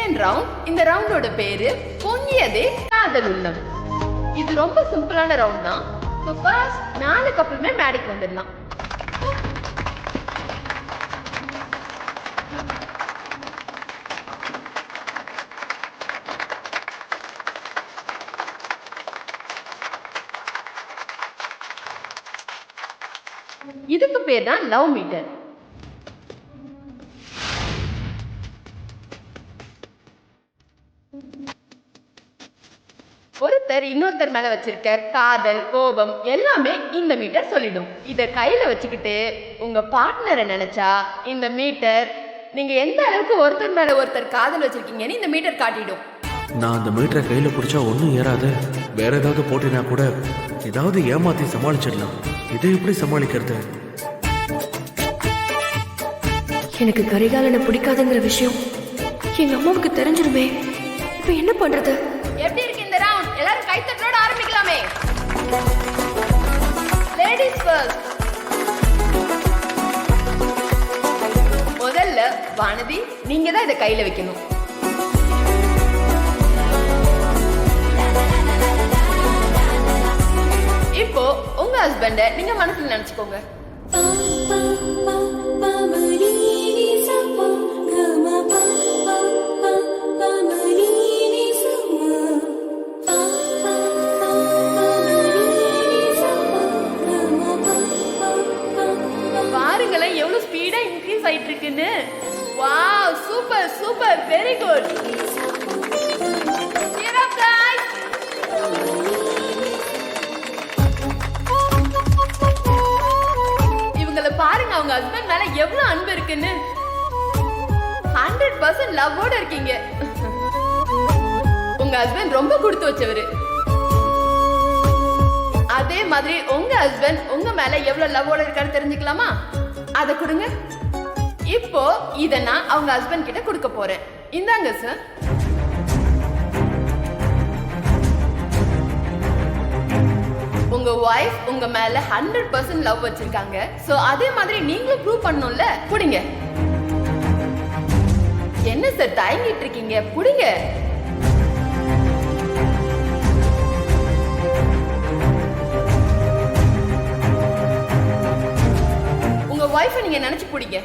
Second round. இந்த ரவுண்டோட பேரு பொங்கியதே காதல் உள்ளம். இது ரொம்ப சிம்பிளான ரவுண்ட் தான். ஸோ ஃபர்ஸ்ட் 4 கப்பலுமே மேடைக்கு வந்துடலாம். இதுக்கு பேர் தான் லவ் மீட்டர். ஒருத்தர் இன்னொருத்தர் மேல வச்சிருக்க காதல், கோபம் எல்லாமே இந்த மீட்டர் சொல்லிடும். இத கையில வச்சுக்கிட்டு உங்க பார்ட்னரை நினைச்சா இந்த மீட்டர் நீங்க எந்த அளவுக்கு ஒருத்தர் மேல ஒருத்தர் காதல் வச்சிருக்கீங்கன்னு இந்த மீட்டர் காட்டிடும். நான் அந்த மீட்டரை கையில் பிடிச்சா ஒன்றும் ஏறாது. வேற ஏதாவது போட்டினா கூட ஏதாவது ஏமாத்தி சமாளிச்சிடலாம். இதை எப்படி சமாளிக்கிறது? எனக்கு கரிகாலனை பிடிக்காதுங்கிற விஷயம் எங்க அம்மாவுக்கு தெரிஞ்சிருமே. இப்ப என்ன பண்றது? எப்படி இருக்கு இந்த ரவுண்ட்? எல்லாரும் கைத்தட்டலோட ஆரம்பிக்கலாமே. Ladies first. முதல்ல வானதி, நீங்க தான் இதை கையில வைக்கணும். இப்போ உங்க ஹஸ்பண்ட நீங்க மனசுல நினைச்சுக்கோங்க. பாருங்களேன் எவ்வளவு ஸ்பீடா இன்க்ரீஸ் ஆயிட்டு இருக்குன்னு. Wow, super super, very good. Cheer up guys. இவங்கள பாருங்க, அவங்க ஹஸ்பண்ட் மேல எவ்வளவு அன்பு இருக்குன்னு. 100% லவ்வோட இருக்கீங்க. உங்க ஹஸ்பண்ட் ரொம்ப கொடுத்து வச்சவரு. அதே மாதிரி உங்க ஹஸ்பண்ட் உங்க மேல எவ்வளவு லவ்வோட இருக்காரு தெரிஞ்சுக்கலாமா? அத கொடுங்க. இப்போ இத நான் அவங்க ஹஸ்பண்ட் கிட்ட கொடுக்க போறேன். இந்தாங்க சார். உங்க வைஃப் உங்க மேல 100% லவ் வச்சிருக்காங்க. சோ அதே மாதிரி நீங்களும் ப்ரூவ் பண்ணணும்ல. புடிங்க. என்ன சார் தயங்கிட்டு இருக்கீங்க? புடிங்க. உங்க வைஃபை நீங்க நினைச்சு புடிங்க.